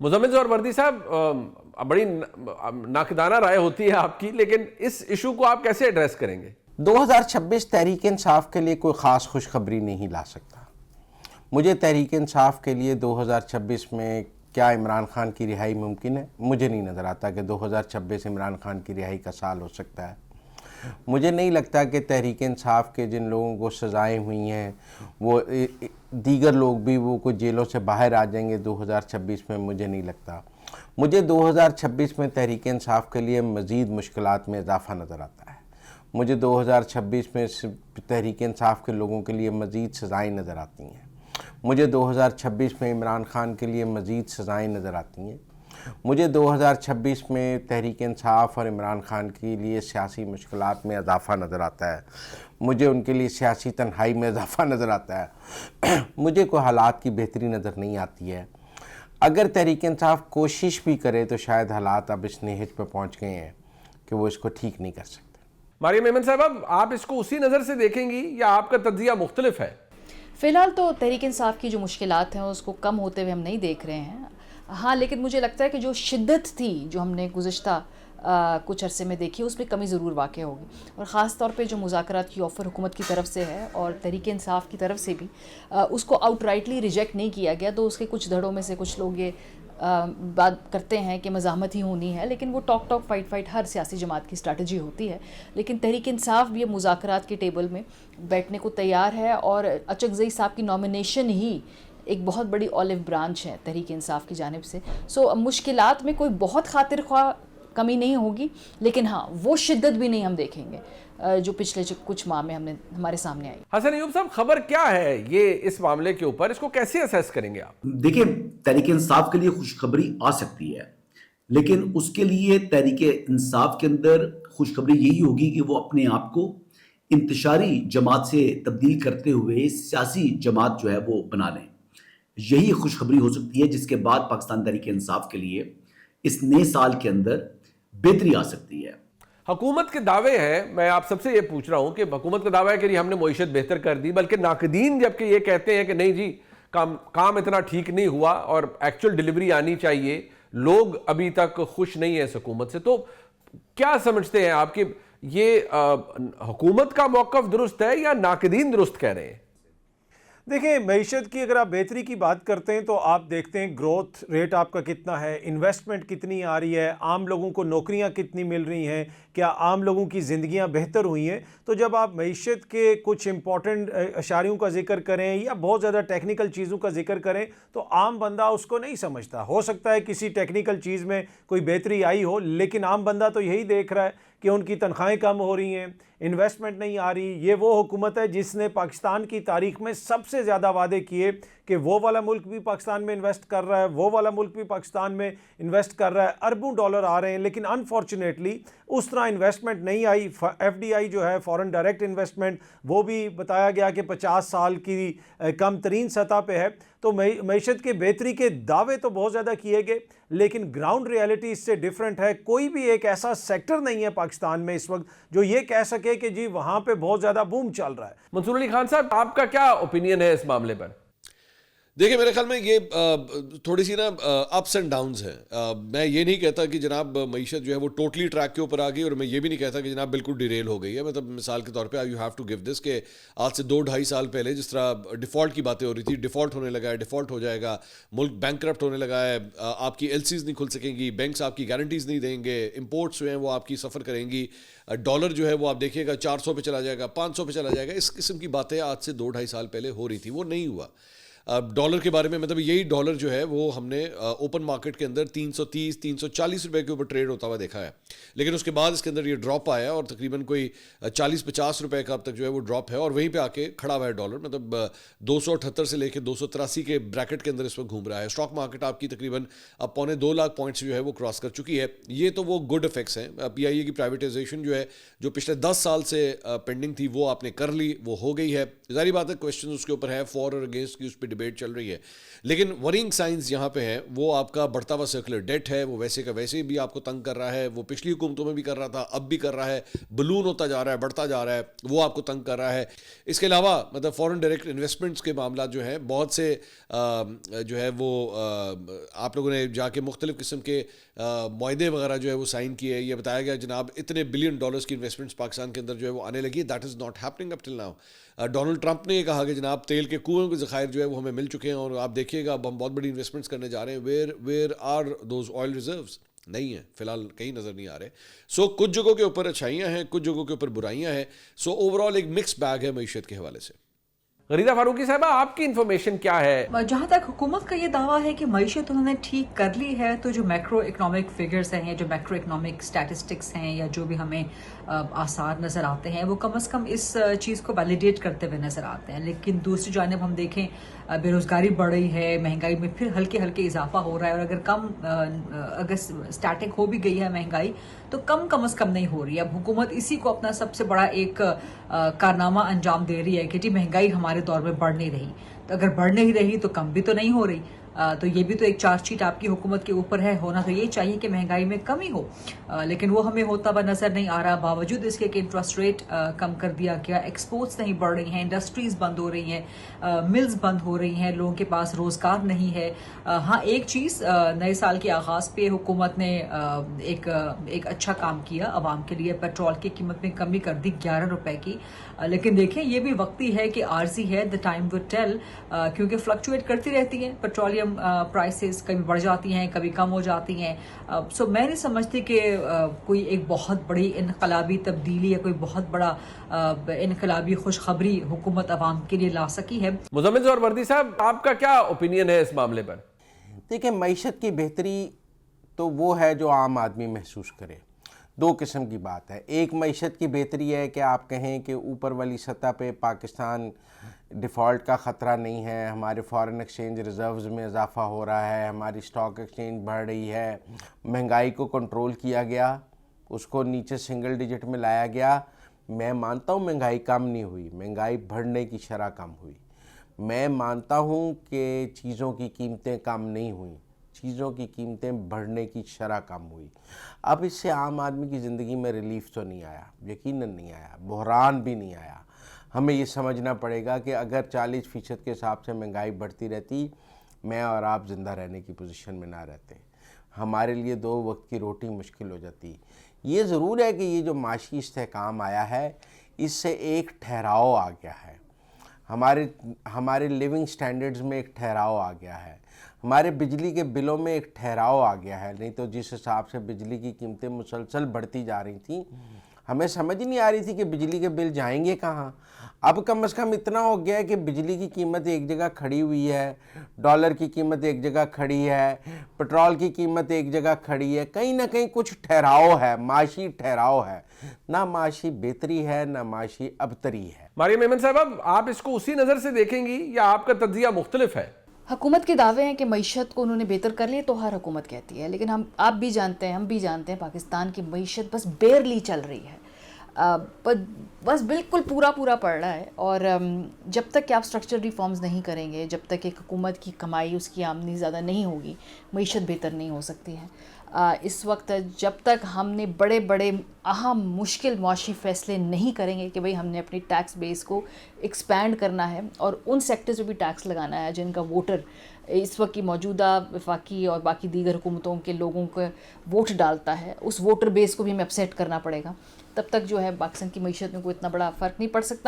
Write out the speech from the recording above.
مزمل اور وردی صاحب، بڑی ناقدانہ رائے ہوتی ہے آپ کی، لیکن اس ایشو کو آپ کیسے ایڈریس کریں گے؟ 2026 تحریک انصاف کے لیے کوئی خاص خوشخبری نہیں لا سکتا۔ مجھے تحریک انصاف کے لیے 2026 میں کیا عمران خان کی رہائی ممکن ہے؟ مجھے نہیں نظر آتا کہ 2026 عمران خان کی رہائی کا سال ہو سکتا ہے۔ مجھے نہیں لگتا کہ تحریک انصاف کے جن لوگوں کو سزائیں ہوئی ہیں وہ دیگر لوگ بھی وہ کوئی جیلوں سے باہر آ جائیں گے 2026 میں، مجھے نہیں لگتا۔ مجھے 2026 میں تحریک انصاف کے لیے مزید مشکلات میں اضافہ نظر آتا ہے۔ مجھے 2026 میں تحریک انصاف کے لوگوں کے لیے مزید سزائیں نظر آتی ہیں۔ مجھے 2026 میں عمران خان کے لیے مزید سزائیں نظر آتی ہیں۔ مجھے 2026 میں تحریک انصاف اور عمران خان کے لیے سیاسی مشکلات میں اضافہ نظر آتا ہے۔ مجھے ان کے لیے سیاسی تنہائی میں اضافہ نظر آتا ہے۔ مجھے کوئی حالات کی بہتری نظر نہیں آتی ہے۔ اگر تحریک انصاف کوشش بھی کرے تو شاید حالات اب اس نہج پہ پہنچ گئے ہیں کہ وہ اس کو ٹھیک نہیں کر سکتے۔ مریم ایمن صاحب، آپ اس کو اسی نظر سے دیکھیں گی یا آپ کا تجزیہ مختلف ہے؟ فی الحال تو تحریک انصاف کی جو مشکلات ہیں اس کو کم ہوتے ہوئے ہم نہیں دیکھ رہے ہیں، ہاں لیکن مجھے لگتا ہے کہ جو شدت تھی جو ہم نے گزشتہ کچھ عرصے میں دیکھی اس میں کمی ضرور واقع ہوگی، اور خاص طور پہ جو مذاکرات کی آفر حکومت کی طرف سے ہے اور تحریک انصاف کی طرف سے بھی اس کو آؤٹ رائٹلی ریجیکٹ نہیں کیا گیا، تو اس کے کچھ دھڑوں میں سے کچھ لوگ یہ بات کرتے ہیں کہ مزاحمت ہی ہونی ہے، لیکن وہ ٹاک فائٹ ہر سیاسی جماعت کی اسٹریٹجی ہوتی ہے۔ لیکن تحریک انصاف بھی مذاکرات کے ٹیبل میں بیٹھنے کو تیار ہے، اور اچکزئی صاحب کی نامینیشن ہی ایک بہت بڑی اولیو برانچ ہے تحریک انصاف کی جانب سے۔ مشکلات میں کوئی بہت خاطر خواہ کمی نہیں ہوگی، لیکن ہاں وہ شدت بھی نہیں ہم دیکھیں گے جو پچھلے کچھ ماہ میں ہمارے سامنے آئی۔ حسن ایوب صاحب، خبر کیا ہے یہ اس معاملے کے اوپر؟ اس کو کیسے اسیس کریں گے آپ؟ دیکھیں، تحریک انصاف کے لیے خوشخبری آ سکتی ہے، لیکن اس کے لیے تحریک انصاف کے اندر خوشخبری یہی ہوگی کہ وہ اپنے آپ کو انتشاری جماعت سے تبدیل کرتے ہوئے سیاسی جماعت جو ہے وہ بنا لیں۔ یہی خوشخبری ہو سکتی ہے جس کے بعد پاکستان تحریک انصاف کے لیے اس نئے سال کے اندر بہتری آ سکتی ہے۔ حکومت کے دعوے ہیں، میں آپ سب سے یہ پوچھ رہا ہوں کہ حکومت کا دعویٰ ہے کہ ہم نے معیشت بہتر کر دی، بلکہ ناقدین جبکہ یہ کہتے ہیں کہ نہیں جی کام اتنا ٹھیک نہیں ہوا اور ایکچوئل ڈیلیوری آنی چاہیے، لوگ ابھی تک خوش نہیں ہیں اس حکومت سے۔ تو کیا سمجھتے ہیں آپ کہ یہ حکومت کا موقف درست ہے یا ناقدین درست کہہ رہے ہیں؟ دیکھیں، معیشت کی اگر آپ بہتری کی بات کرتے ہیں تو آپ دیکھتے ہیں گروتھ ریٹ آپ کا کتنا ہے، انویسٹمنٹ کتنی آ رہی ہے، عام لوگوں کو نوکریاں کتنی مل رہی ہیں، کیا عام لوگوں کی زندگیاں بہتر ہوئی ہیں۔ تو جب آپ معیشت کے کچھ امپورٹنٹ اشاریوں کا ذکر کریں یا بہت زیادہ ٹیکنیکل چیزوں کا ذکر کریں تو عام بندہ اس کو نہیں سمجھتا۔ ہو سکتا ہے کسی ٹیکنیکل چیز میں کوئی بہتری آئی ہو، لیکن عام بندہ تو یہی دیکھ رہا ہے کہ ان کی تنخواہیں کم ہو رہی ہیں، انویسٹمنٹ نہیں آ رہی۔ یہ وہ حکومت ہے جس نے پاکستان کی تاریخ میں سب سے زیادہ وعدے کیے کہ وہ والا ملک بھی پاکستان میں انویسٹ کر رہا ہے، وہ والا ملک بھی پاکستان میں انویسٹ کر رہا ہے، اربوں ڈالر آ رہے ہیں، لیکن انفارچونیٹلی اس طرح انویسٹمنٹ نہیں آئی۔ ایف ڈی آئی جو ہے فورن ڈائریکٹ انویسٹمنٹ، وہ بھی بتایا گیا کہ 50 سال کی کم ترین سطح پہ ہے۔ تو معیشت کے بہتری کے دعوے تو بہت زیادہ کیے گئے، لیکن گراؤنڈ ریالٹی اس سے ڈیفرنٹ ہے۔ کوئی بھی ایک ایسا سیکٹر نہیں ہے پاکستان میں اس وقت جو یہ کہہ سکے کہ جی وہاں پہ بہت زیادہ بوم چل رہا ہے۔ منصور علی خان صاحب، آپ کا کیا اوپینین ہے اس معاملے پر؟ دیکھیں، میرے خیال میں یہ تھوڑی سی نا اپس اینڈ ڈاؤنز ہیں۔ میں یہ نہیں کہتا کہ جناب معیشت جو ہے وہ ٹوٹلی ٹریک کے اوپر آ گئی، اور میں یہ بھی نہیں کہتا کہ جناب بالکل ڈیریل ہو گئی ہے۔ مطلب مثال کے طور پہ you have to give this کہ آج سے 2-2.5 سال پہلے جس طرح ڈیفالٹ کی باتیں ہو رہی تھی، ڈیفالٹ ہونے لگا ہے، ڈیفالٹ ہو جائے گا، ملک بینک کرپٹ ہونے لگا ہے، آپ کی ایل سیز نہیں کھل سکیں گی، بینکس آپ کی گارنٹیز نہیں دیں گے، امپورٹس جو ہیں وہ آپ کی سفر کریں گی، ڈالر جو ہے وہ آپ دیکھیے گا 400 پہ چلا جائے گا، 500 پہ چلا جائے گا۔ اس قسم کی باتیں آج سے 2-2.5 سال پہلے ہو رہی تھی، وہ نہیں ہوا۔ ڈالر کے بارے میں مطلب یہی ڈالر جو ہے وہ ہم نے اوپن مارکیٹ کے اندر 330-340 روپے کے اوپر ٹریڈ ہوتا ہوا دیکھا ہے، لیکن اس کے بعد اس کے اندر یہ ڈراپ آیا اور تقریباً کوئی 40-50 روپے کا اب تک جو ہے وہ ڈراپ ہے، اور وہیں پہ آ کے کھڑا ہوا ہے ڈالر۔ مطلب 278 سے لے کے 283 کے بریکٹ کے اندر اس وقت گھوم رہا ہے۔ اسٹاک مارکیٹ آپ کی تقریباً اب 2.25 لاکھ پوائنٹس جو ہے وہ کراس کر چکی ہے۔ یہ تو وہ گڈ افیکٹس ہیں۔ پی آئی اے کی پرائیویٹائزیشن جو ہے جو پچھلے 10 سال سے پینڈنگ تھی وہ آپ نے کر لی، وہ ہو گئی ہے۔ ظاہری بات ہے کویسچن اس کے اوپر ہے، فور اور اگینسٹ کی اس پہ ڈبیٹ چل رہی ہے. لیکن ورینگ سائنز یہاں پہ ہیں, وہ آپ کا بڑھتا ہوا سرکولر ڈیٹ ہے, وہ ویسے کا ویسے بھی آپ کو تنگ کر رہا ہے, وہ پچھلی حکومتوں میں بھی کر رہا تھا, اب بھی کر رہا ہے, بلون ہوتا جا رہا ہے, بڑھتا جا رہا ہے, وہ آپ کو تنگ کر رہا ہے. اس کے علاوہ مطلب فورن ڈائریکٹ انویسٹمنٹس کے معاملات جو ہیں, بہت سے جو ہے وہ آپ لوگوں نے جا کے مختلف قسم کے معاہدے وغیرہ جو ہے وہ سائن کیے. یہ بتایا گیا جناب اتنے $بلین کی انویسٹمنٹس پاکستان کے اندر جو ہے وہ آنے لگی. That is not happening up till now. Donald Trump نے یہ کہا کہ جناب تیل کے کنویں کے ذخائر جو ہے وہ ہمیں مل چکے ہیں, اور آپ دیکھیے گا اب ہم بہت بڑی انویسٹمنٹس کرنے جا رہے ہیں. Where are those oil reserves? نہیں ہیں, فی الحال کہیں نظر نہیں آ رہے. سو کچھ جگہوں کے اوپر اچھائیاں ہیں, کچھ جگہوں کے اوپر برائیاں ہیں. سو اوور آل ایک مکس بیگ ہے معیشت کے حوالے سے. غریدہ فاروقی صاحبہ, آپ کی انفارمیشن کیا ہے؟ جہاں تک حکومت کا یہ دعویٰ ہے کہ معیشت انہوں نے ٹھیک کر لی ہے, تو جو میکرو اکنامک فگرز ہیں یا جو میکرو اکنامک اسٹیٹسٹکس ہیں یا جو بھی ہمیں آثار نظر آتے ہیں, وہ کم از کم اس چیز کو ویلیڈیٹ کرتے ہوئے نظر آتے ہیں. لیکن دوسری جانب ہم دیکھیں بے روزگاری بڑھ رہی ہے, مہنگائی میں پھر ہلکے اضافہ ہو رہا ہے, اور اگر اسٹیٹک ہو بھی گئی ہے مہنگائی تو کم از کم نہیں ہو رہی ہے. اب حکومت اسی کو اپنا سب سے بڑا ایک کارنامہ انجام دے رہی ہے کہ جی مہنگائی ہمارے دور میں بڑھ نہیں رہی. تو اگر بڑھ نہیں رہی تو کم بھی تو نہیں ہو رہی. تو یہ بھی تو ایک چارج شیٹ آپ کی حکومت کے اوپر ہے. ہونا تو یہ چاہیے کہ مہنگائی میں کمی ہو, لیکن وہ ہمیں ہوتا ہوا نظر نہیں آ رہا. باوجود اس کے کہ انٹرسٹ ریٹ کم کر دیا گیا, ایکسپورٹس نہیں بڑھ رہی ہیں, انڈسٹریز بند ہو رہی ہیں, ملز بند ہو رہی ہیں, لوگوں کے پاس روزگار نہیں ہے. ہاں ایک چیز, نئے سال کے آغاز پہ حکومت نے ایک اچھا کام کیا عوام کے لیے, پیٹرول کی قیمت میں کمی کر دی $11 کی. لیکن دیکھیں یہ بھی وقتی ہے کہ عارضی ہے, دا ٹائم ول ٹیل, کیونکہ فلکچویٹ کرتی رہتی ہیں پیٹرولیم پرائسز, کبھی بڑھ جاتی ہیں کبھی کم ہو جاتی ہیں. سو میں نہیں سمجھتی کہ کوئی ایک بہت بڑی انقلابی تبدیلی یا کوئی بہت بڑا انقلابی خوشخبری حکومت عوام کے لیے لا سکی ہے. مزمل ظہور وردی صاحب, آپ کا کیا اوپینین ہے اس معاملے پر؟ دیکھیں, معیشت کی بہتری تو وہ ہے جو عام آدمی محسوس کرے. دو قسم کی بات ہے. ایک معیشت کی بہتری ہے کہ آپ کہیں کہ اوپر والی سطح پہ پاکستان ڈیفالٹ کا خطرہ نہیں ہے, ہمارے فارن ایکسچینج ریزروز میں اضافہ ہو رہا ہے, ہماری سٹاک ایکسچینج بڑھ رہی ہے, مہنگائی کو کنٹرول کیا گیا, اس کو نیچے سنگل ڈیجٹ میں لایا گیا. میں مانتا ہوں مہنگائی کم نہیں ہوئی, مہنگائی بڑھنے کی شرح کم ہوئی. میں مانتا ہوں کہ چیزوں کی قیمتیں کم نہیں ہوئیں, چیزوں کی قیمتیں بڑھنے کی شرح کم ہوئی. اب اس سے عام آدمی کی زندگی میں ریلیف تو نہیں آیا, یقیناً نہیں آیا, بحران بھی نہیں آیا. ہمیں یہ سمجھنا پڑے گا کہ اگر 40% کے حساب سے مہنگائی بڑھتی رہتی, میں اور آپ زندہ رہنے کی پوزیشن میں نہ رہتے, ہمارے لیے 2 وقت کی روٹی مشکل ہو جاتی. یہ ضرور ہے کہ یہ جو معاشی استحکام آیا ہے, اس سے ایک ٹھہراؤ آ گیا ہے, ہمارے لیونگ سٹینڈرڈز میں ایک ٹھہراؤ آ گیا ہے, ہمارے بجلی کے بلوں میں ایک ٹھہراؤ آ گیا ہے. نہیں تو جس حساب سے بجلی کی قیمتیں مسلسل بڑھتی جا رہی تھیں, ہمیں سمجھ نہیں آ رہی تھی کہ بجلی کے بل جائیں گے کہاں. اب کم از کم اتنا ہو گیا ہے کہ بجلی کی قیمت ایک جگہ کھڑی ہوئی ہے, ڈالر کی قیمت ایک جگہ کھڑی ہے, پٹرول کی قیمت ایک جگہ کھڑی ہے. کہیں نہ کہیں کچھ ٹھہراؤ ہے, معاشی ٹھہراؤ ہے. نہ معاشی بہتری ہے نہ معاشی ابتری ہے. مریم ایمن صاحب, اب آپ اس کو اسی نظر سے دیکھیں گی یا آپ کا تجزیہ مختلف ہے؟ حکومت کے دعوے ہیں کہ معیشت کو انہوں نے بہتر کر لیا, تو ہر حکومت کہتی ہے, لیکن آپ بھی جانتے ہیں, ہم بھی جانتے ہیں, پاکستان کی معیشت بس بیرلی چل رہی ہے, بس بالکل پورا پڑ رہا ہے. اور جب تک کہ آپ اسٹرکچرل ریفارمز نہیں کریں گے, جب تک ایک حکومت کی کمائی, اس کی آمدنی زیادہ نہیں ہوگی, معیشت بہتر نہیں ہو سکتی ہے. اس وقت جب تک ہم نے بڑے اہم مشکل معاشی فیصلے نہیں کریں گے کہ بھئی ہم نے اپنی ٹیکس بیس کو ایکسپینڈ کرنا ہے اور ان سیکٹرز پہ بھی ٹیکس لگانا ہے جن کا ووٹر اس وقت کی موجودہ وفاقی اور باقی دیگر حکومتوں کے لوگوں کو ووٹ ڈالتا ہے, اس ووٹر بیس کو بھی ہمیں اپسیٹ کرنا پڑے گا, تب تک جو ہے پاکستان کی معیشت میں کوئی اتنا بڑا فرق نہیں پڑ سکتا.